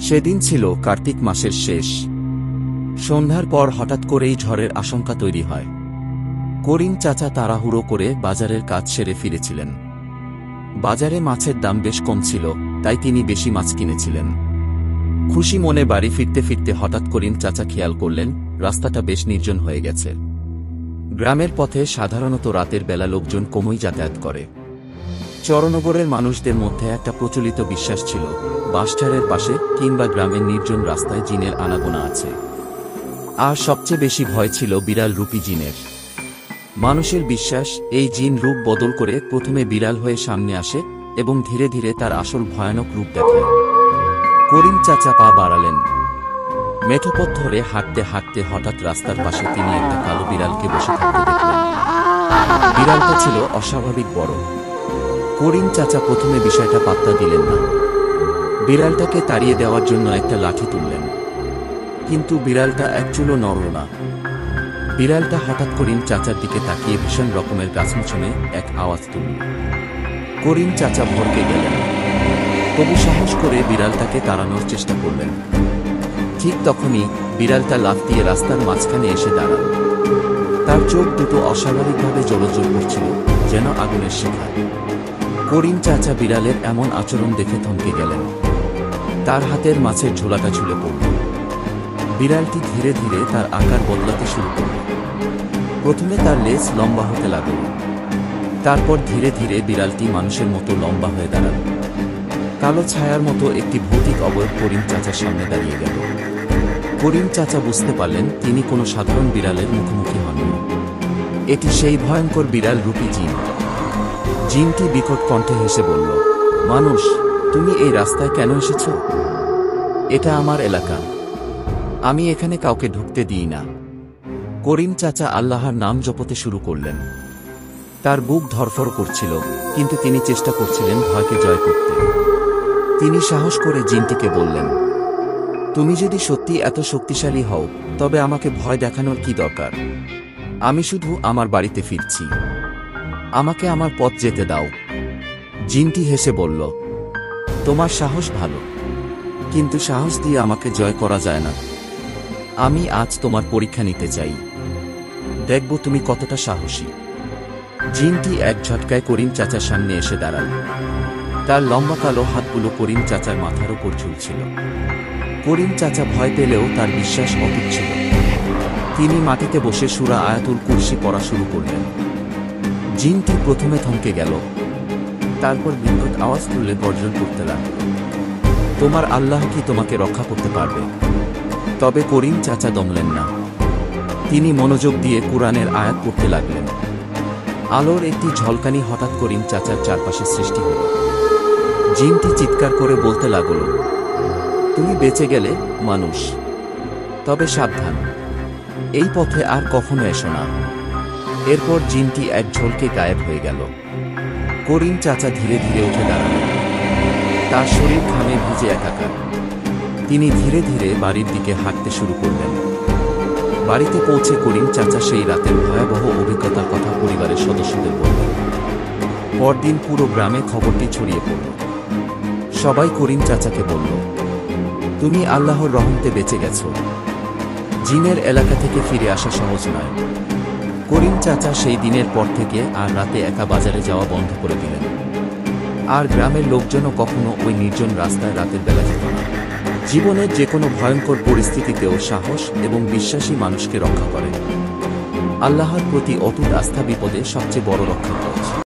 সেদিন ছিল কার্তিক মাসের শেষ সন্ধ্যার পর হঠাৎ করেই ঝড়ের আশঙ্কা তৈরি হয়। করিম চাচা তাড়াহুড়ো করে বাজারের কাজ সেরে ফিরেছিলেন। বাজারে মাছের দাম বেশ কম ছিল, তাই তিনি বেশি মাছ কিনেছিলেন। খুশি মনে বাড়ি ফিরতে ফিরতে হঠাৎ করিম চাচা খেয়াল করলেন রাস্তাটা বেশ নির্জন হয়ে গেছে। গ্রামের পথে সাধারণত রাতের বেলা লোকজন কমই যাতায়াত করে। চরনগরের মানুষদের মধ্যে একটা প্রচলিত বিশ্বাস ছিল বাসস্ট্যান্ডের পাশে কিংবা গ্রামের নির্জন রাস্তায় জিনের আনাগোনা আছে। আর সবচেয়ে বেশি ভয় ছিল বিড়াল রূপী জিনের। মানুষের বিশ্বাস এই জিন রূপ বদল করে প্রথমে বিড়াল হয়ে সামনে আসে এবং ধীরে ধীরে তার আসল ভয়ানক রূপ দেখায়। করিম চাচা পা বাড়ালেন। মেঠোপথ ধরে হাঁটতে হাঁটতে হঠাৎ রাস্তার পাশে তিনি একটা কালো বিড়ালকে বসে থাকতে দেখলেন। বিড়ালটা ছিল অস্বাভাবিক বড়। করিম চাচা প্রথমে বিষয়টা পাত্তা দিলেন না। বিড়ালটাকে তাড়িয়ে দেওয়ার জন্য একটা লাঠি তুললেন, কিন্তু বিড়ালটা এক চুলও নড়ল না। বিড়ালটা হঠাৎ করিম চাচার দিকে তাকিয়ে ভীষণ রকমের গাছমুছনে এক আওয়াজ তুলল। করিম চাচা ভরকে গেলেন, তবু সাহস করে বিড়ালটাকে তাড়ানোর চেষ্টা করলেন। ঠিক তখনই বিড়ালটা লাফ দিয়ে রাস্তার মাঝখানে এসে দাঁড়াল। তার চোখ দুটো অস্বাভাবিকভাবে জ্বলজ্বল করছিল, যেন আগুনের শিখা। করিম চাচা বিড়ালের এমন আচরণ দেখে থমকে গেলেন। তার হাতের মাছের ঝোলাটা ঝুলে পড়ল। বিড়ালটি ধীরে ধীরে তার আকার বদলাতে শুরু করল। প্রথমে তার লেজ লম্বা হতে লাগল, তারপর ধীরে ধীরে বিড়ালটি মানুষের মতো লম্বা হয়ে দাঁড়াল। কালো ছায়ার মতো একটি ভৌতিক অবয়ব করিম চাচার সামনে দাঁড়িয়ে গেল। করিম চাচা বুঝতে পারলেন তিনি কোনো সাধারণ বিড়ালের মুখোমুখি হননি। এটি সেই ভয়ঙ্কর বিড়াল রূপী জিন। জিনটি বিকট কণ্ঠে হেসে বলল, মানুষ, তুমি এই রাস্তায় কেন এসেছ? এটা আমার এলাকা, আমি এখানে কাউকে ঢুকতে দিই না। করিম চাচা আল্লাহর নাম জপতে শুরু করলেন। তার বুক ধড়ফড় করছিল, কিন্তু তিনি চেষ্টা করছিলেন ভয়কে জয় করতে। তিনি সাহস করে জিনটিকে বললেন, তুমি যদি সত্যি এত শক্তিশালী হও, তবে আমাকে ভয় দেখানোর কি দরকার? আমি শুধু আমার বাড়িতে ফিরছি, আমাকে আমার পথ যেতে দাও। জিনটি হেসে বলল, তোমার সাহস ভালো, কিন্তু সাহস দিয়ে আমাকে জয় করা যায় না। আমি আজ তোমার পরীক্ষা নিতে চাই, দেখব তুমি কতটা সাহসী। জিনটি এক ঝটকায় করিম চাচার সামনে এসে দাঁড়াল। তার লম্বা কালো হাতগুলো করিম চাচার মাথার উপর ঝুলছিল। করিম চাচা ভয় পেলেও তার বিশ্বাস অটুট ছিল। তিনি মাটিতে বসে সূরা আয়াতুল কুরসি পড়া শুরু করলেন। জিনটি প্রথমে থমকে গেল, তারপর বিকট আওয়াজ তুলে গর্জন করতে লাগল, তোমার আল্লাহ কি তোমাকে রক্ষা করতে পারবে? তবে করিম চাচা দমলেন না। তিনি মনোযোগ দিয়ে কুরআনের আয়াত পড়তে লাগলেন। আলোর একটি ঝলকানি হঠাৎ করিম চাচার চারপাশে সৃষ্টি হল। জিনটি চিৎকার করে বলতে লাগল, তুমি বেঁচে গেলে মানুষ, তবে সাবধান, এই পথে আর কখনো এসো না। এরপর জিনটি এক ঝলকে গায়েব হয়ে গেল। করিম চাচা ধীরে ধীরে উঠে দাঁড়ালেন। তার শরীর ঘামে ভিজে একাকার। তিনি ধীরে ধীরে বাড়ির দিকে হাঁটতে শুরু করলেন। বাড়িতে পৌঁছে করিম চাচা সেই রাতের ভয়াবহ অভিজ্ঞতার কথা পরিবারের সদস্যদের বললেন। পরদিন পুরো গ্রামে খবরটি ছড়িয়ে পড়ল। সবাই করিম চাচাকে বলল, তুমি আল্লাহর রহমতে বেঁচে গেছ। জিনের এলাকা থেকে ফিরে আসা সহজ নয়। করিম চাচা সেই দিনের পর থেকে আর রাতে একা বাজারে যাওয়া বন্ধ করে দিলেন। আর গ্রামের লোকজনও কখনো ওই নির্জন রাস্তায় রাতের বেলা যেত না। জীবনের যে কোনো ভয়ঙ্কর পরিস্থিতিতেও সাহস এবং বিশ্বাসী মানুষকে রক্ষা করে। আল্লাহর প্রতি অটুট আস্থা বিপদে সবচেয়ে বড় রক্ষা কবচ।